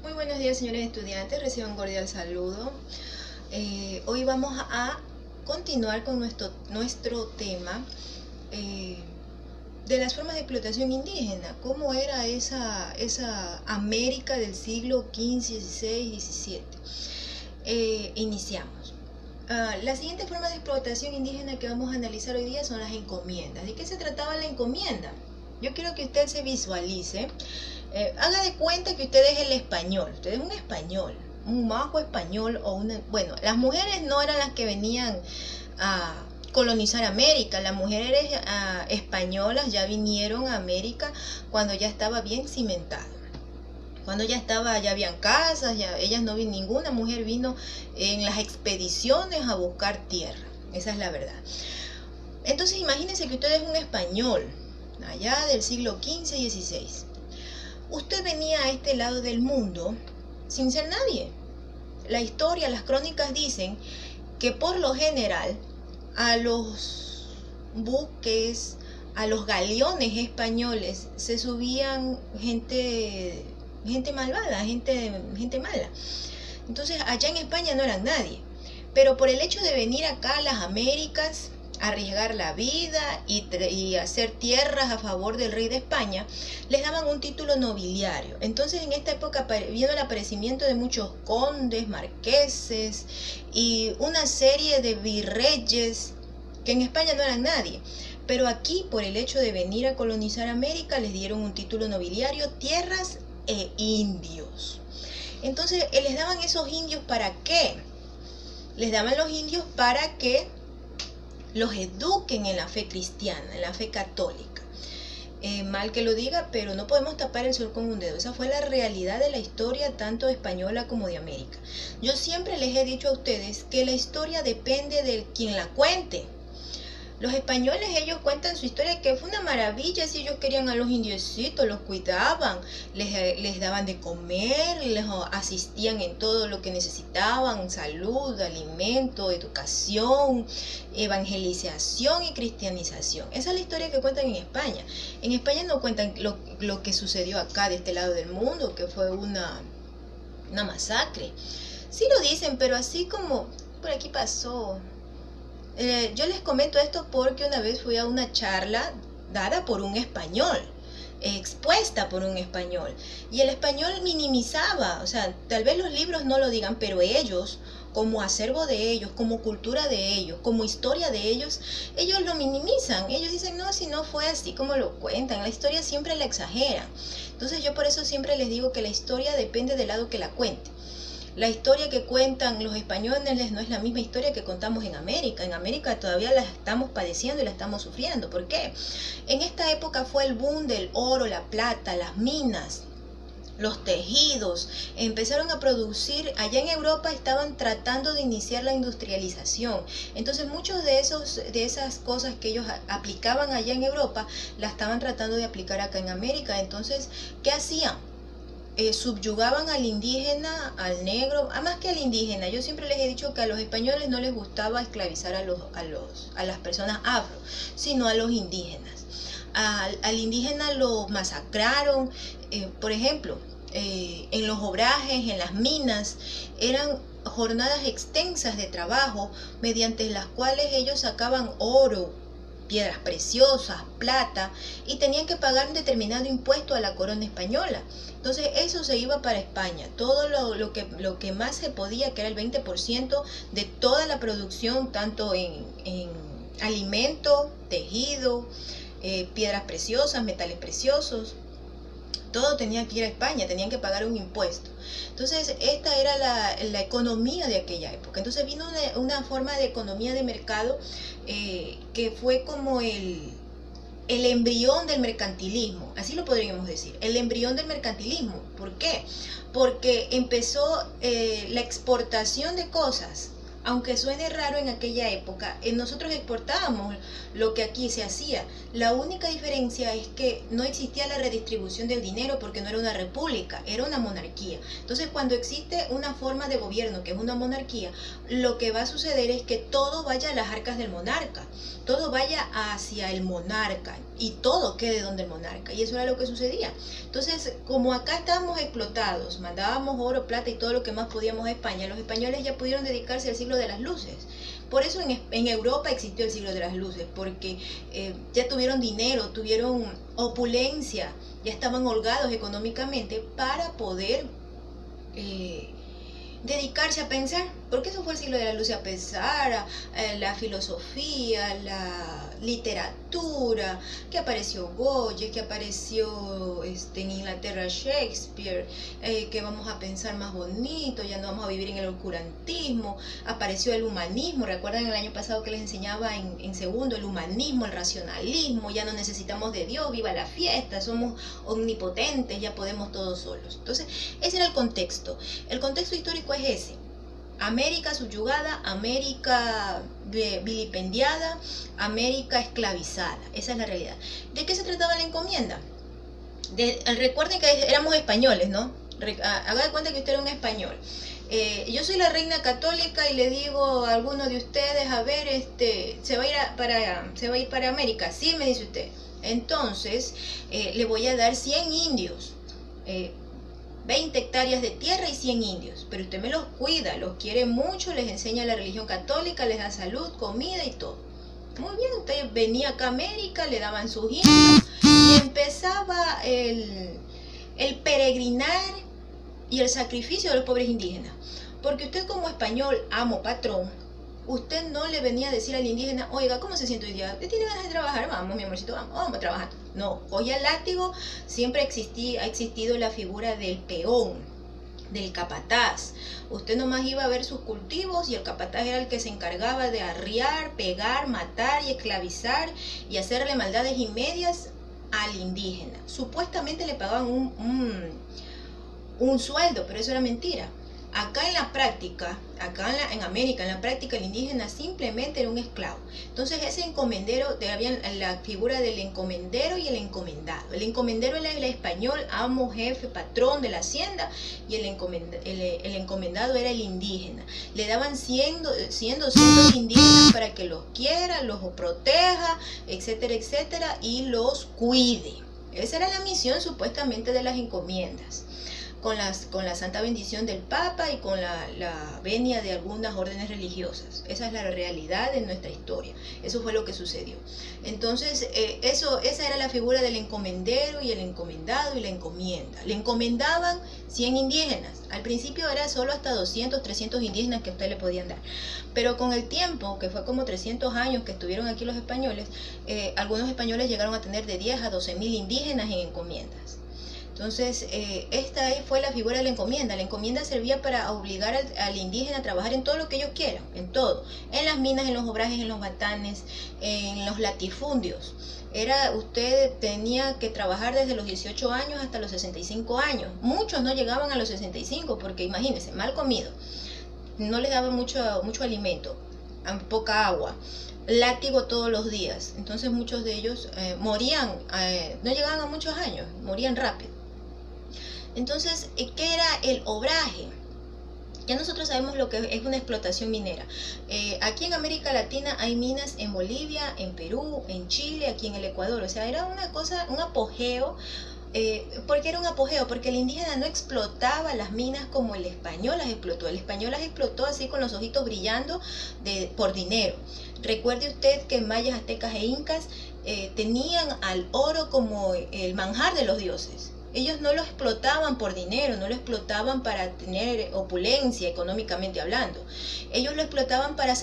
Muy buenos días, señores estudiantes, reciban un cordial saludo. Hoy vamos a continuar con nuestro tema de las formas de explotación indígena. ¿Cómo era esa América del siglo XV, XVI, XVII? Iniciamos. La siguiente forma de explotación indígena que vamos a analizar hoy día son las encomiendas. ¿De qué se trataba la encomienda? Yo quiero que usted se visualice. Haga de cuenta que usted es el español, usted es un español, un majo español o una... Bueno, las mujeres no eran las que venían a colonizar América, las mujeres españolas ya vinieron a América cuando ya estaba bien cimentado. Cuando ya habían casas, ninguna mujer vino en las expediciones a buscar tierra, esa es la verdad. Entonces imagínense que usted es un español, allá del siglo XV y XVI. Usted venía a este lado del mundo sin ser nadie. La historia, las crónicas dicen que por lo general a los buques, a los galeones españoles se subían gente malvada, gente mala. Entonces allá en España no eran nadie. Pero por el hecho de venir acá a las Américas, arriesgar la vida y hacer tierras a favor del rey de España, les daban un título nobiliario. Entonces en esta época vino el aparecimiento de muchos condes, marqueses y una serie de virreyes que en España no eran nadie. Pero aquí, por el hecho de venir a colonizar América, les dieron un título nobiliario, tierras e indios. Entonces les daban esos indios ¿para qué? Les daban los indios para que los eduquen en la fe cristiana, en la fe católica. Mal que lo diga, pero no podemos tapar el sol con un dedo. Esa fue la realidad de la historia, tanto española como de América. Yo siempre les he dicho a ustedes que la historia depende de quien la cuente. Los españoles, ellos cuentan su historia, que fue una maravilla. Si ellos querían a los indiecitos, los cuidaban, les daban de comer, les asistían en todo lo que necesitaban: salud, alimento, educación, evangelización y cristianización. Esa es la historia que cuentan en España. En España no cuentan lo que sucedió acá de este lado del mundo, que fue una masacre. Sí lo dicen, pero así como por aquí pasó. Yo les comento esto porque una vez fui a una charla dada por un español, expuesta por un español, y el español minimizaba, o sea, tal vez los libros no lo digan, pero ellos, como acervo de ellos, como cultura de ellos, como historia de ellos lo minimizan. Ellos dicen, no, si no fue así como lo cuentan, la historia siempre la exageran. Entonces yo por eso siempre les digo que la historia depende del lado que la cuente. La historia que cuentan los españoles no es la misma historia que contamos en América. En América todavía la estamos padeciendo y la estamos sufriendo. ¿Por qué? En esta época fue el boom del oro, la plata, las minas, los tejidos. Empezaron a producir. Allá en Europa estaban tratando de iniciar la industrialización. Entonces muchos de esas cosas que ellos aplicaban allá en Europa, la estaban tratando de aplicar acá en América. Entonces, ¿qué hacían? Subyugaban al indígena, al negro, más que al indígena. Yo siempre les he dicho que a los españoles no les gustaba esclavizar a las personas afro, sino a los indígenas. Al indígena lo masacraron. Por ejemplo, en los obrajes, en las minas, eran jornadas extensas de trabajo mediante las cuales ellos sacaban oro, piedras preciosas, plata, y tenían que pagar un determinado impuesto a la corona española. Entonces eso se iba para España. Todo lo que más se podía, que era el 20% de toda la producción, tanto en alimento, tejido, piedras preciosas, metales preciosos, todo tenía que ir a España, tenían que pagar un impuesto. Entonces esta era la economía de aquella época. Entonces vino una forma de economía de mercado que fue como el embrión del mercantilismo, así lo podríamos decir, el embrión del mercantilismo. ¿Por qué? Porque empezó la exportación de cosas aunque suene raro en aquella época, nosotros exportábamos lo que aquí se hacía. La única diferencia es que no existía la redistribución del dinero porque no era una república, era una monarquía. Entonces, cuando existe una forma de gobierno que es una monarquía, lo que va a suceder es que todo vaya a las arcas del monarca, todo vaya hacia el monarca y todo quede donde el monarca. Y eso era lo que sucedía. Entonces, como acá estábamos explotados, mandábamos oro, plata y todo lo que más podíamos a España, los españoles ya pudieron dedicarse al siglo de las luces. Por eso en Europa existió el siglo de las luces, porque ya tuvieron dinero, tuvieron opulencia, ya estaban holgados económicamente para poder dedicarse a pensar, porque eso fue el siglo de la luz, a pensar a la filosofía, la literatura, que apareció Goya, que apareció en Inglaterra Shakespeare, que vamos a pensar más bonito, ya no vamos a vivir en el oscurantismo, apareció el humanismo. Recuerdan el año pasado que les enseñaba en segundo el humanismo, el racionalismo, ya no necesitamos de Dios, viva la fiesta, somos omnipotentes, ya podemos todos solos. Entonces ese era el contexto histórico es ese: América subyugada, América vilipendiada, América esclavizada. Esa es la realidad. ¿De qué se trataba la encomienda? Recuerden que éramos españoles, ¿no? Haga de cuenta que usted era un español. Yo soy la reina católica y le digo a alguno de ustedes, a ver, se va a ir para América. Sí, me dice usted. Entonces, le voy a dar 100 indios. 20 hectáreas de tierra y 100 indios, pero usted me los cuida, los quiere mucho, les enseña la religión católica, les da salud, comida y todo. Muy bien, usted venía acá a América, le daban sus indios y empezaba el peregrinar y el sacrificio de los pobres indígenas. Porque usted como español, amo, patrón, usted no le venía a decir al indígena, oiga, ¿cómo se siente hoy día? ¿Usted tiene ganas de trabajar? Vamos, mi amorcito, vamos a trabajar. No, cogía el látigo. Siempre ha existido la figura del peón, del capataz. Usted nomás iba a ver sus cultivos y el capataz era el que se encargaba de arriar, pegar, matar y esclavizar y hacerle maldades y medias al indígena. Supuestamente le pagaban un sueldo, pero eso era mentira. Acá en la práctica, en América, en la práctica, el indígena simplemente era un esclavo. Entonces ese encomendero, había la figura del encomendero y el encomendado. El encomendero era el español, amo, jefe, patrón de la hacienda, y el encomendado era el indígena. Le daban 100, 200 indígenas para que los quiera, los proteja, etcétera, etcétera, y los cuide. Esa era la misión supuestamente de las encomiendas. Con la santa bendición del Papa y con la venia de algunas órdenes religiosas. Esa es la realidad de nuestra historia. Eso fue lo que sucedió. Entonces, esa era la figura del encomendero y el encomendado y la encomienda. Le encomendaban 100 indígenas. Al principio era solo hasta 200, 300 indígenas que a usted le podían dar. Pero con el tiempo, que fue como 300 años que estuvieron aquí los españoles, algunos españoles llegaron a tener de 10 a 12 mil indígenas en encomiendas. Entonces, esta fue la figura de la encomienda. La encomienda servía para obligar al indígena a trabajar en todo lo que ellos quieran, en todo. En las minas, en los obrajes, en los batanes, en los latifundios. Usted tenía que trabajar desde los 18 años hasta los 65 años. Muchos no llegaban a los 65 porque, imagínense, mal comido. No les daba mucho alimento, poca agua. Látigo todos los días. Entonces muchos de ellos morían, no llegaban a muchos años, morían rápido. Entonces, ¿qué era el obraje? Ya nosotros sabemos lo que es una explotación minera. Aquí en América Latina hay minas en Bolivia, en Perú, en Chile, aquí en el Ecuador. O sea, era una cosa, un apogeo. ¿Por qué era un apogeo? Porque el indígena no explotaba las minas como el español las explotó. El español las explotó así con los ojitos brillando por dinero. Recuerde usted que mayas, aztecas e incas tenían al oro como el manjar de los dioses. Ellos no lo explotaban por dinero, no lo explotaban para tener opulencia económicamente hablando. Ellos lo explotaban para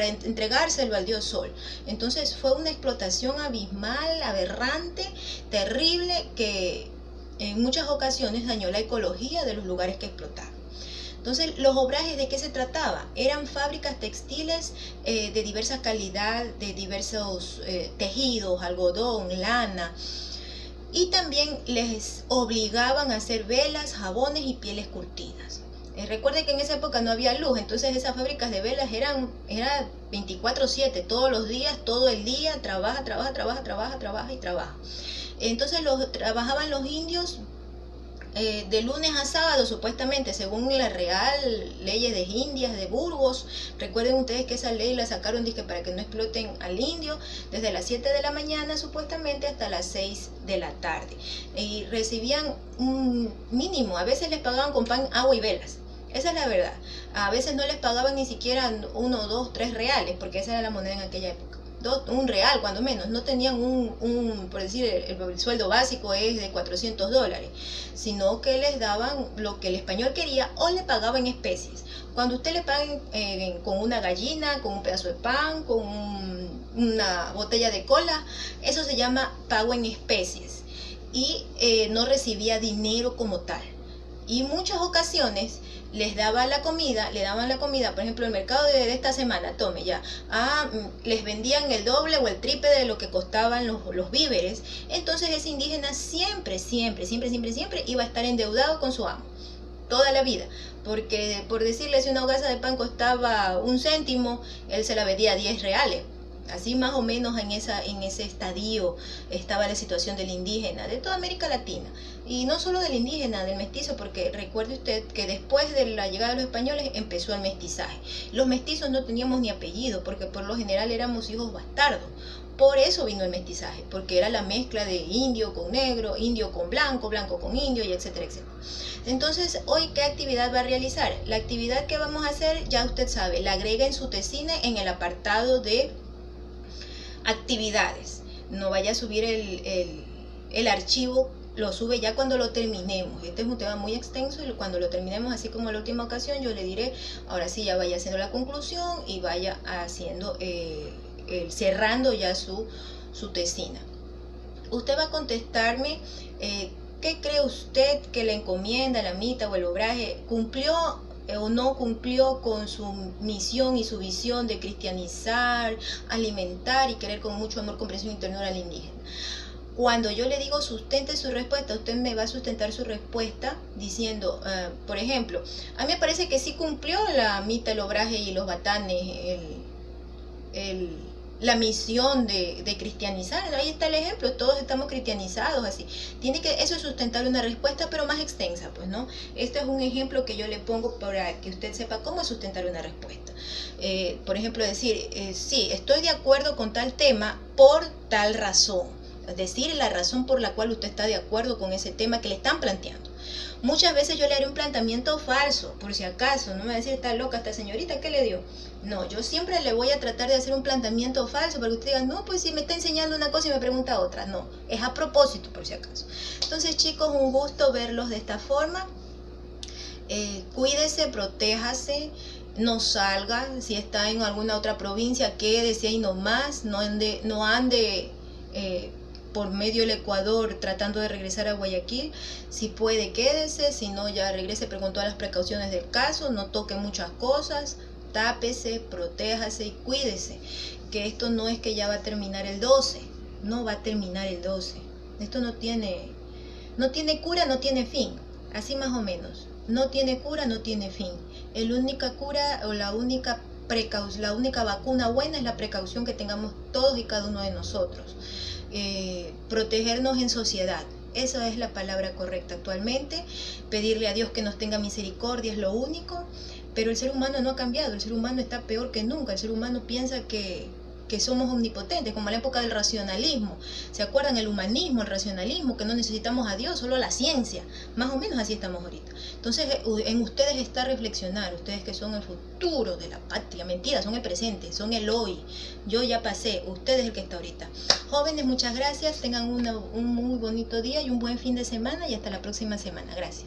entregárselo al dios Sol. Entonces fue una explotación abismal, aberrante, terrible, que en muchas ocasiones dañó la ecología de los lugares que explotaban. Entonces, los obrajes, ¿de qué se trataba? Eran fábricas textiles de diversa calidad, de diversos tejidos, algodón, lana. Y también les obligaban a hacer velas, jabones y pieles curtidas. Recuerde que en esa época no había luz, entonces esas fábricas de velas era 24/7, todos los días, todo el día, trabaja. Entonces trabajaban los indios de lunes a sábado, supuestamente, según la Real Leyes de Indias de Burgos. Recuerden ustedes que esa ley la sacaron dizque para que no exploten al indio, desde las 7 de la mañana supuestamente hasta las 6 de la tarde. Y recibían un mínimo, a veces les pagaban con pan, agua y velas. Esa es la verdad. A veces no les pagaban ni siquiera 1, 2, 3 reales, porque esa era la moneda en aquella época. Un real cuando menos, no tenían por decir, el sueldo básico es de $400, sino que les daban lo que el español quería o le pagaban en especies. Cuando usted le paguen con una gallina, con un pedazo de pan, con una botella de cola, eso se llama pago en especies, y no recibía dinero como tal. Y muchas ocasiones les daban la comida, por ejemplo, el mercado de esta semana, tome ya, les vendían el doble o el triple de lo que costaban los víveres. Entonces ese indígena siempre iba a estar endeudado con su amo, toda la vida, porque por decirle, si una hogaza de pan costaba 1 céntimo, él se la vendía a 10 reales. Así más o menos en ese estadio estaba la situación del indígena, de toda América Latina. Y no solo del indígena, del mestizo, porque recuerde usted que después de la llegada de los españoles empezó el mestizaje. Los mestizos no teníamos ni apellido, porque por lo general éramos hijos bastardos. Por eso vino el mestizaje, porque era la mezcla de indio con negro, indio con blanco, blanco con indio, y etcétera, etcétera. Entonces, hoy, ¿qué actividad va a realizar? La actividad que vamos a hacer, ya usted sabe, la agrega en su tesina en el apartado de actividades. No vaya a subir el archivo, lo sube ya cuando lo terminemos. Este es un tema muy extenso y cuando lo terminemos, así como la última ocasión, yo le diré, ahora sí, ya vaya haciendo la conclusión y vaya haciendo, cerrando ya su tesina. Usted va a contestarme, ¿qué cree usted que la encomienda, la mita o el obraje cumplió o no cumplió con su misión y su visión de cristianizar, alimentar y querer con mucho amor, comprensión y ternura al indígena? Cuando yo le digo sustente su respuesta, usted me va a sustentar su respuesta diciendo, por ejemplo, a mí me parece que sí cumplió la mita, el obraje y los batanes, la misión de cristianizar. Ahí está el ejemplo, todos estamos cristianizados así. Eso es sustentar una respuesta, pero más extensa, pues, ¿no? Este es un ejemplo que yo le pongo para que usted sepa cómo es sustentar una respuesta. Por ejemplo, decir, sí, estoy de acuerdo con tal tema por tal razón. Es decir, la razón por la cual usted está de acuerdo con ese tema que le están planteando. Muchas veces yo le haré un planteamiento falso, por si acaso, no me va a decir, está loca esta señorita, ¿qué le dio? No, yo siempre le voy a tratar de hacer un planteamiento falso para que usted diga, no, pues si me está enseñando una cosa y me pregunta otra. No, es a propósito, por si acaso. Entonces, chicos, un gusto verlos de esta forma. Cuídese, protéjase, no salga. Si está en alguna otra provincia, quédese ahí nomás, no ande por medio del Ecuador tratando de regresar a Guayaquil. Si puede, quédese, si no, ya regrese, pero con todas las precauciones del caso, no toque muchas cosas, tápese, protéjase y cuídese, que esto no es que ya va a terminar el 12, no va a terminar el 12, esto no tiene cura, no tiene fin, así más o menos, no tiene cura, no tiene fin. La única cura o la única vacuna buena es la precaución que tengamos todos y cada uno de nosotros. Protegernos en sociedad, esa es la palabra correcta actualmente. Pedirle a Dios que nos tenga misericordia es lo único, pero el ser humano no ha cambiado, el ser humano está peor que nunca. El ser humano piensa que somos omnipotentes, como en la época del racionalismo. ¿Se acuerdan? El humanismo, el racionalismo, que no necesitamos a Dios, solo la ciencia. Más o menos así estamos ahorita. Entonces, en ustedes está reflexionar, ustedes que son el futuro de la patria. Mentira, son el presente, son el hoy. Yo ya pasé, usted es el que está ahorita. Jóvenes, muchas gracias, tengan un muy bonito día y un buen fin de semana, y hasta la próxima semana. Gracias.